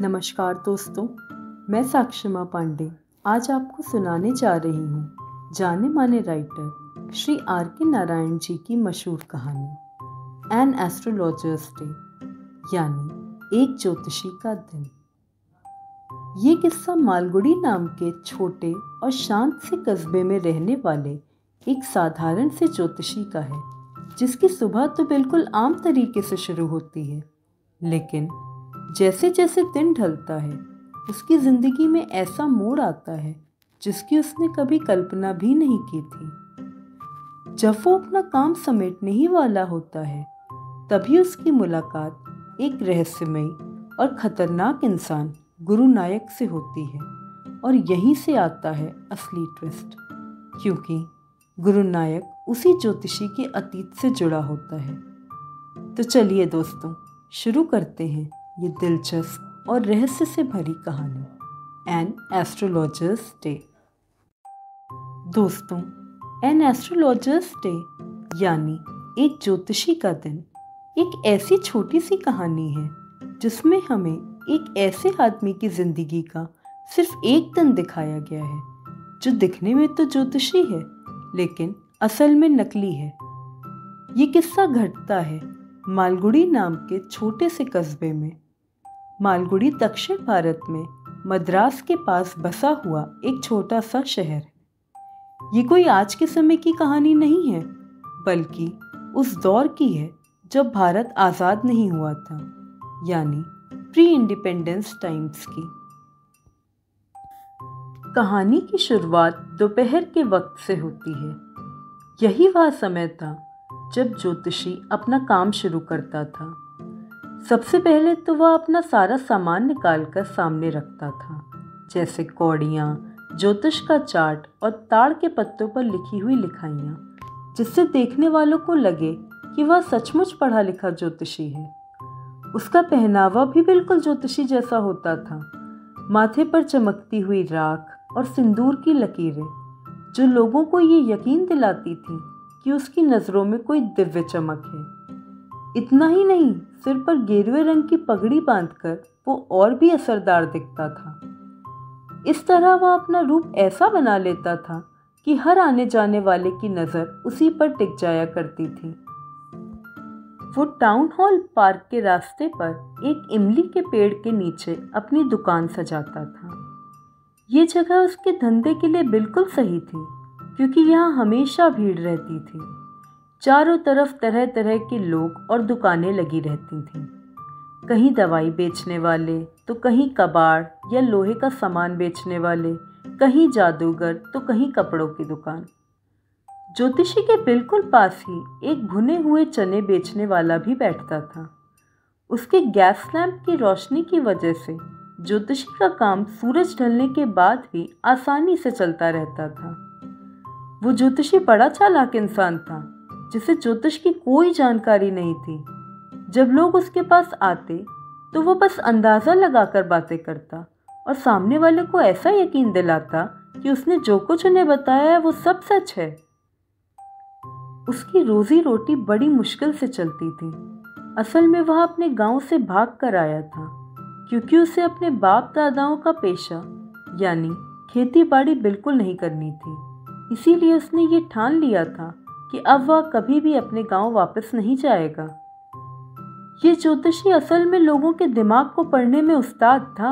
नमस्कार दोस्तों, मैं साक्षिमा पांडे आज आपको सुनाने जा रही हूँ जाने माने राइटर श्री R.K. नारायण जी की मशहूर कहानी एन एस्ट्रोलॉजर्स डे यानी एक ज्योतिषी का दिन। ये किस्सा मालगुडी नाम के छोटे और शांत से कस्बे में रहने वाले एक साधारण से ज्योतिषी का है, जिसकी सुबह तो बिल्कुल आम तरीके से शुरू होती है, लेकिन जैसे जैसे दिन ढलता है उसकी जिंदगी में ऐसा मोड़ आता है जिसकी उसने कभी कल्पना भी नहीं की थी। जब वो अपना काम समेटने ही वाला होता है तभी उसकी मुलाकात एक रहस्यमयी और खतरनाक इंसान गुरु नायक से होती है, और यहीं से आता है असली ट्विस्ट, क्योंकि गुरु नायक उसी ज्योतिषी के अतीत से जुड़ा होता है। तो चलिए दोस्तों, शुरू करते हैं ये दिलचस्प और रहस्य से भरी कहानी एन एस्ट्रोलॉजर्स डे। दोस्तों, एन एस्ट्रोलॉजर्स डे यानी एक ज्योतिषी का दिन एक ऐसी छोटी सी कहानी है जिसमें हमें एक ऐसे आदमी की जिंदगी का सिर्फ एक दिन दिखाया गया है जो दिखने में तो ज्योतिषी है लेकिन असल में नकली है। ये किस्सा घटता है मालगुडी नाम के छोटे से कस्बे में। मालगुडी दक्षिण भारत में मद्रास के पास बसा हुआ एक छोटा सा शहर है। ये कोई आज के समय की कहानी नहीं है, बल्कि उस दौर की है जब भारत आज़ाद नहीं हुआ था, यानी प्री इंडिपेंडेंस टाइम्स की। कहानी की शुरुआत दोपहर के वक्त से होती है। यही वह समय था जब ज्योतिषी अपना काम शुरू करता था। सबसे पहले तो वह अपना सारा सामान निकालकर सामने रखता था, जैसे कौड़ियाँ, ज्योतिष का चार्ट और ताड़ के पत्तों पर लिखी हुई लिखाइयाँ, जिससे देखने वालों को लगे कि वह सचमुच पढ़ा लिखा ज्योतिषी है। उसका पहनावा भी बिल्कुल ज्योतिषी जैसा होता था। माथे पर चमकती हुई राख और सिंदूर की लकीरें जो लोगों को ये यकीन दिलाती थी कि उसकी नज़रों में कोई दिव्य चमक है। इतना ही नहीं, सिर पर गेरुए रंग की पगड़ी बांधकर वो और भी असरदार दिखता था। इस तरह वह अपना रूप ऐसा बना लेता था कि हर आने जाने वाले की नज़र उसी पर टिक जाया करती थी। वो टाउन हॉल पार्क के रास्ते पर एक इमली के पेड़ के नीचे अपनी दुकान सजाता था। ये जगह उसके धंधे के लिए बिल्कुल सही थी, क्योंकि यहाँ हमेशा भीड़ रहती थी। चारों तरफ तरह तरह के लोग और दुकानें लगी रहती थीं। कहीं दवाई बेचने वाले, तो कहीं कबाड़ या लोहे का सामान बेचने वाले, कहीं जादूगर, तो कहीं कपड़ों की दुकान। ज्योतिषी के बिल्कुल पास ही एक भुने हुए चने बेचने वाला भी बैठता था। उसके गैस लैंप की रोशनी की वजह से ज्योतिषी का काम सूरज ढलने के बाद भी आसानी से चलता रहता था। वो ज्योतिषी बड़ा चालाक इंसान था, जिसे ज्योतिष की कोई जानकारी नहीं थी। जब लोग उसके पास आते तो वो बस अंदाज़ा लगाकर बातें करता और सामने वाले को ऐसा यकीन दिलाता कि उसने जो कुछ उन्हें बताया है वो सब सच है। उसकी रोजी रोटी बड़ी मुश्किल से चलती थी। असल में वह अपने गांव से भाग कर आया था, क्योंकि उसे अपने बाप दादाओं का पेशा यानी खेती बाड़ी बिल्कुल नहीं करनी थी। इसीलिए उसने ये ठान लिया था कि अब वह कभी भी अपने गांव वापस नहीं जाएगा। ये ज्योतिषी असल में लोगों के दिमाग को पढ़ने में उस्ताद था।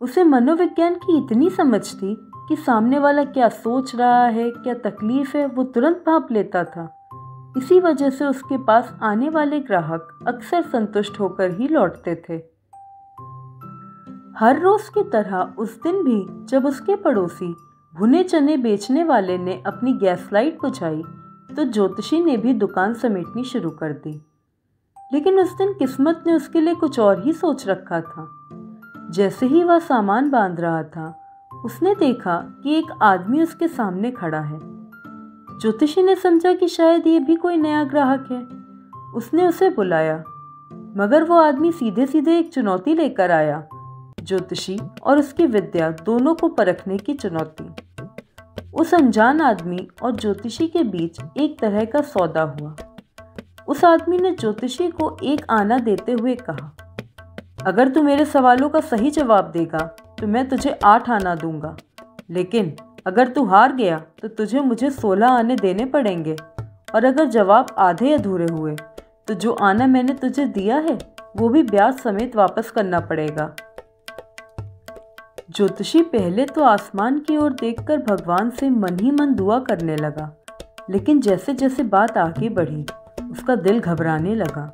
उसे मनोविज्ञान की इतनी समझ थी कि सामने वाला क्या सोच रहा है, क्या तकलीफ है, वो तुरंत भांप लेता था। इसी वजह से उसके पास आने वाले ग्राहक अक्सर संतुष्ट होकर ही लौटते थे। हर रोज की तरह उस दिन भी जब उसके पड़ोसी भुने चने बेचने वाले ने अपनी गैस लाइट बुझाई तो ज्योतिषी ने भी दुकान समेटनी शुरू कर दी। लेकिन उस दिन किस्मत ने उसके लिए कुछ और ही सोच रखा था। जैसे ही वह सामान बांध रहा था, उसने देखा कि एक आदमी उसके सामने खड़ा है। ज्योतिषी ने समझा कि शायद ये भी कोई नया ग्राहक है। उसने उसे बुलाया, मगर वो आदमी सीधे सीधे एक चुनौती लेकर आया, ज्योतिषी और उसकी विद्या दोनों को परखने की चुनौती। उस अनजान आदमी और ज्योतिषी के बीच एक तरह का सौदा हुआ। उस आदमी ने ज्योतिषी को एक आना देते हुए कहा, अगर तू मेरे सवालों का सही जवाब देगा तो मैं तुझे 8 आना दूंगा, लेकिन अगर तू हार गया तो तुझे मुझे 16 आने देने पड़ेंगे, और अगर जवाब आधे अधूरे हुए तो जो आना मैंने तुझे दिया है वो भी ब्याज समेत वापस करना पड़ेगा। ज्योतिषी पहले तो आसमान की ओर देखकर भगवान से मन ही मन दुआ करने लगा, लेकिन जैसे जैसे बात आगे बढ़ी उसका दिल घबराने लगा।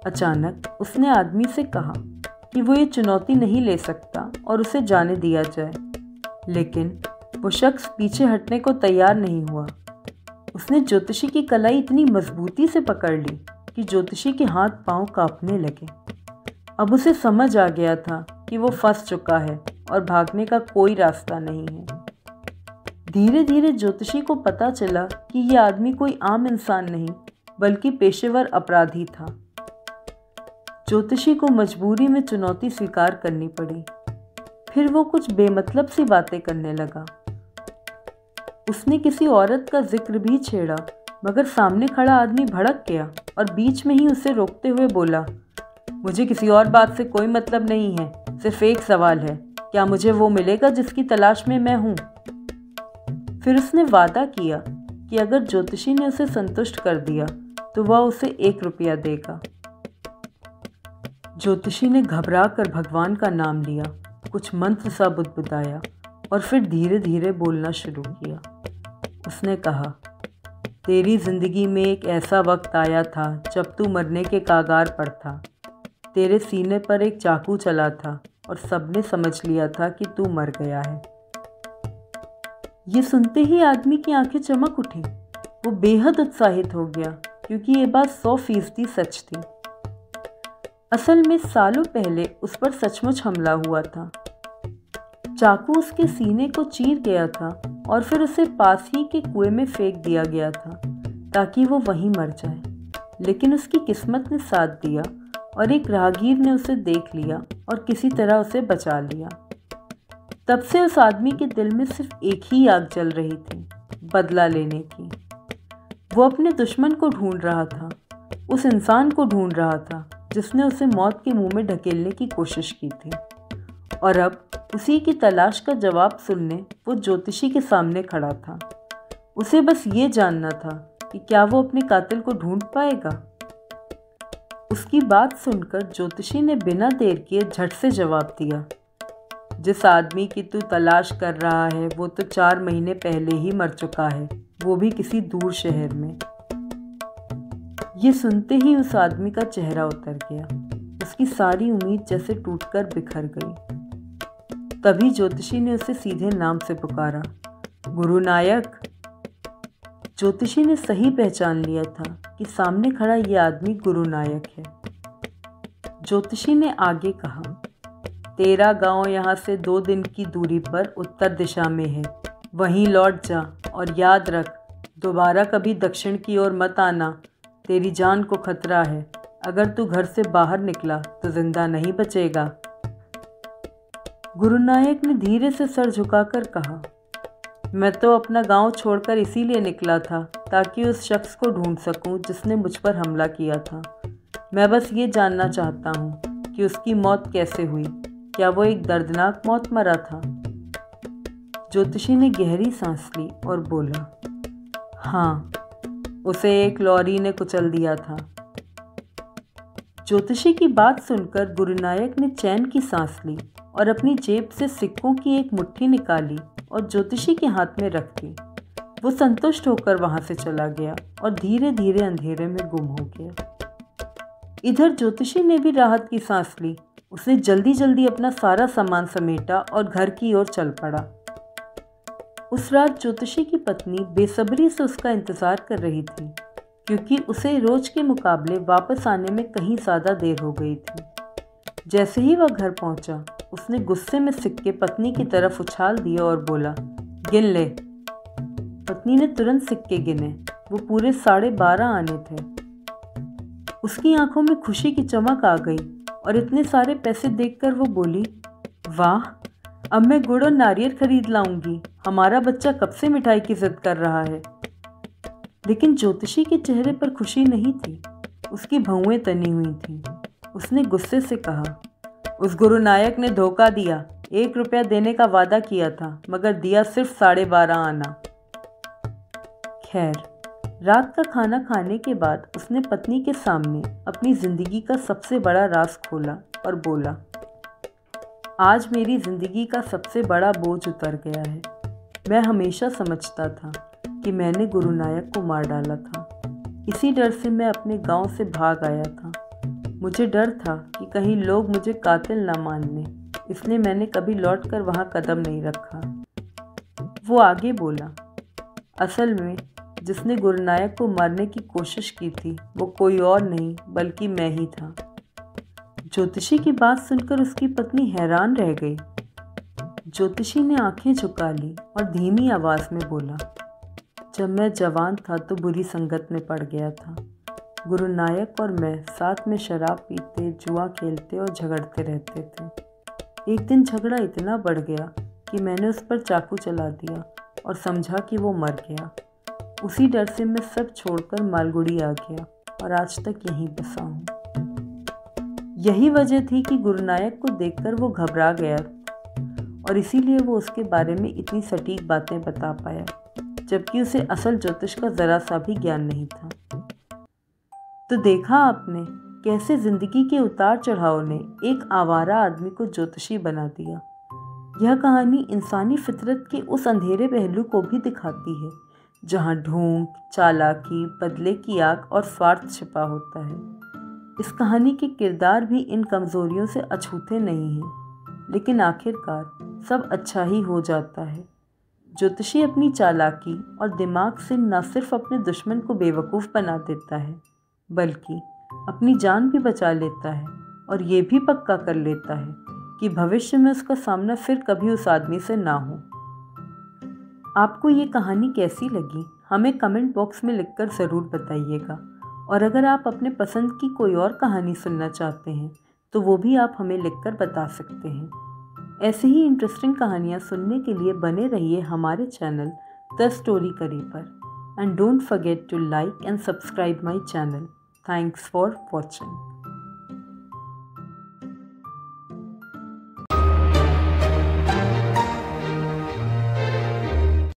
अचानक उसने आदमी से कहा कि वो ये चुनौती नहीं ले सकता और उसे जाने दिया जाए, लेकिन वो शख्स पीछे हटने को तैयार नहीं हुआ। उसने ज्योतिषी की कलाई इतनी मजबूती से पकड़ ली कि ज्योतिषी के हाथ पांव कांपने लगे। अब उसे समझ आ गया था कि वो फंस चुका है और भागने का कोई रास्ता नहीं है। धीरे धीरे ज्योतिषी को पता चला कि ये आदमी कोई आम इंसान नहीं बल्कि पेशेवर अपराधी था। ज्योतिषी को मजबूरी में चुनौती स्वीकार करनी पड़ी। फिर वो कुछ बेमतलब सी बातें करने लगा। उसने किसी औरत का जिक्र भी छेड़ा, मगर सामने खड़ा आदमी भड़क गया और बीच में ही उसे रोकते हुए बोला, मुझे किसी और बात से कोई मतलब नहीं है, सिर्फ एक सवाल है, क्या मुझे वो मिलेगा जिसकी तलाश में मैं हूँ? फिर उसने वादा किया कि अगर ज्योतिषी ने उसे संतुष्ट कर दिया तो वह उसे 1 रुपया देगा। ज्योतिषी ने घबरा कर भगवान का नाम लिया, कुछ मंत्र सा बुदबुदाया और फिर धीरे धीरे बोलना शुरू किया। उसने कहा, तेरी जिंदगी में एक ऐसा वक्त आया था जब तू मरने के कागार पर था। तेरे सीने पर एक चाकू चला था और सबने समझ लिया था कि तू मर गया है। ये सुनते ही आदमी की आंखें चमक उठी। वो बेहद उत्साहित हो गया क्योंकि ये बात 100% सच थी। असल में सालों पहले उस पर सचमुच हमला हुआ था। चाकू उसके सीने को चीर गया था और फिर उसे पास ही के कुएं में फेंक दिया गया था ताकि वो वहीं मर जाए, लेकिन उसकी किस्मत ने साथ दिया और एक राहगीर ने उसे देख लिया और किसी तरह उसे बचा लिया। तब से उस आदमी के दिल में सिर्फ एक ही आग जल रही थी, बदला लेने की। वो अपने दुश्मन को ढूंढ रहा था, उस इंसान को ढूंढ रहा था जिसने उसे मौत के मुंह में ढकेलने की कोशिश की थी, और अब उसी की तलाश का जवाब सुनने वो ज्योतिषी के सामने खड़ा था। उसे बस ये जानना था कि क्या वो अपने कातिल को ढूंढ पाएगा। उसकी बात सुनकर ज्योतिषी ने बिना देर किए झट से जवाब दिया, जिस आदमी की तू तलाश कर रहा है वो तो 4 महीने पहले ही मर चुका है, वो भी किसी दूर शहर में। ये सुनते ही उस आदमी का चेहरा उतर गया। उसकी सारी उम्मीद जैसे टूटकर बिखर गई। तभी ज्योतिषी ने उसे सीधे नाम से पुकारा, गुरु नायक। ज्योतिषी ने सही पहचान लिया था कि सामने खड़ा ये आदमी गुरु नायक है। ज्योतिषी ने आगे कहा, तेरा गांव यहाँ से 2 दिन की दूरी पर उत्तर दिशा में है, वहीं लौट जा और याद रख, दोबारा कभी दक्षिण की ओर मत आना, तेरी जान को खतरा है। अगर तू घर से बाहर निकला तो जिंदा नहीं बचेगा। गुरु नायक ने धीरे से सर झुकाकर कहा, मैं तो अपना गांव छोड़कर इसीलिए निकला था ताकि उस शख्स को ढूंढ सकूं जिसने मुझ पर हमला किया था। मैं बस ये जानना चाहता हूं कि उसकी मौत कैसे हुई, क्या वो एक दर्दनाक मौत मरा था? ज्योतिषी ने गहरी सांस ली और बोला, हाँ, उसे एक लॉरी ने कुचल दिया था। ज्योतिषी की बात सुनकर गुरु नायक ने चैन की सांस ली और अपनी जेब से सिक्कों की एक मुट्ठी निकाली और ज्योतिषी के हाथ में रख दी। वो संतुष्ट होकर वहां से चला गया और धीरे धीरे अंधेरे में गुम हो गया। इधर ज्योतिषी ने भी राहत की सांस ली। उसने जल्दी जल्दी अपना सारा सामान समेटा और घर की ओर चल पड़ा। उस रात ज्योतिषी की पत्नी बेसब्री से उसका इंतजार कर रही थी, क्योंकि उसे रोज के मुकाबले वापस आने में कहीं ज़्यादा देर हो गई थी। जैसे ही वह घर पहुंचा, उसने गुस्से में सिक्के पत्नी की तरफ उछाल दिए और बोला, गिन ले। पत्नी ने तुरंत सिक्के गिने। वो पूरे 12.5 आने थे। उसकी आंखों में खुशी की चमक आ गई और इतने सारे पैसे देखकर वो बोली, वाह, अब मैं गुड़ और नारियल खरीद लाऊंगी। हमारा बच्चा कब से मिठाई की जिद कर रहा है। लेकिन ज्योतिषी के चेहरे पर खुशी नहीं थी, उसकी भौएं तनी हुई थीं। उसने गुस्से से कहा, उस गुरु नायक ने धोखा दिया। 1 रुपया देने का वादा किया था मगर दिया सिर्फ 12.5 आना। खैर, रात का खाना खाने के बाद उसने पत्नी के सामने अपनी जिंदगी का सबसे बड़ा राज खोला और बोला, आज मेरी जिंदगी का सबसे बड़ा बोझ उतर गया है। मैं हमेशा समझता था कि मैंने गुरु नायक को मार डाला था। इसी डर से मैं अपने गांव से भाग आया था। मुझे डर था कि कहीं लोग मुझे कातिल ना मान लें, इसलिए मैंने कभी लौटकर वहां कदम नहीं रखा। वो आगे बोला, असल में जिसने गुरु नायक को मारने की कोशिश की थी वो कोई और नहीं बल्कि मैं ही था। ज्योतिषी की बात सुनकर उसकी पत्नी हैरान रह गई। ज्योतिषी ने आंखें झुका ली और धीमी आवाज में बोला, जब मैं जवान था तो बुरी संगत में पड़ गया था। गुरु नायक और मैं साथ में शराब पीते, जुआ खेलते और झगड़ते रहते थे। एक दिन झगड़ा इतना बढ़ गया कि मैंने उस पर चाकू चला दिया और समझा कि वो मर गया। उसी डर से मैं सब छोड़कर मालगुड़ी आ गया और आज तक यहीं बसा हूँ। यही वजह थी कि गुरु नायक को देखकर वो घबरा गया और इसीलिए वो उसके बारे में इतनी सटीक बातें बता पाया, जबकि उसे असल ज्योतिष का जरा सा भी ज्ञान नहीं था। तो देखा आपने कैसे जिंदगी के उतार चढ़ाव ने एक आवारा आदमी को ज्योतिषी बना दिया। यह कहानी इंसानी फितरत के उस अंधेरे पहलू को भी दिखाती है जहाँ ढोंग, चालाकी, बदले की आग और स्वार्थ छिपा होता है। इस कहानी के किरदार भी इन कमजोरियों से अछूते नहीं हैं, लेकिन आखिरकार सब अच्छा ही हो जाता है। ज्योतिषी अपनी चालाकी और दिमाग से न सिर्फ अपने दुश्मन को बेवकूफ़ बना देता है, बल्कि अपनी जान भी बचा लेता है और ये भी पक्का कर लेता है कि भविष्य में उसका सामना फिर कभी उस आदमी से ना हो। आपको ये कहानी कैसी लगी हमें कमेंट बॉक्स में लिखकर ज़रूर बताइएगा, और अगर आप अपने पसंद की कोई और कहानी सुनना चाहते हैं तो वो भी आप हमें लिखकर बता सकते हैं। ऐसे ही इंटरेस्टिंग कहानियाँ सुनने के लिए बने रहिए हमारे चैनल द स्टोरी करी पर। And don't forget to like and subscribe my channel. Thanks for watching.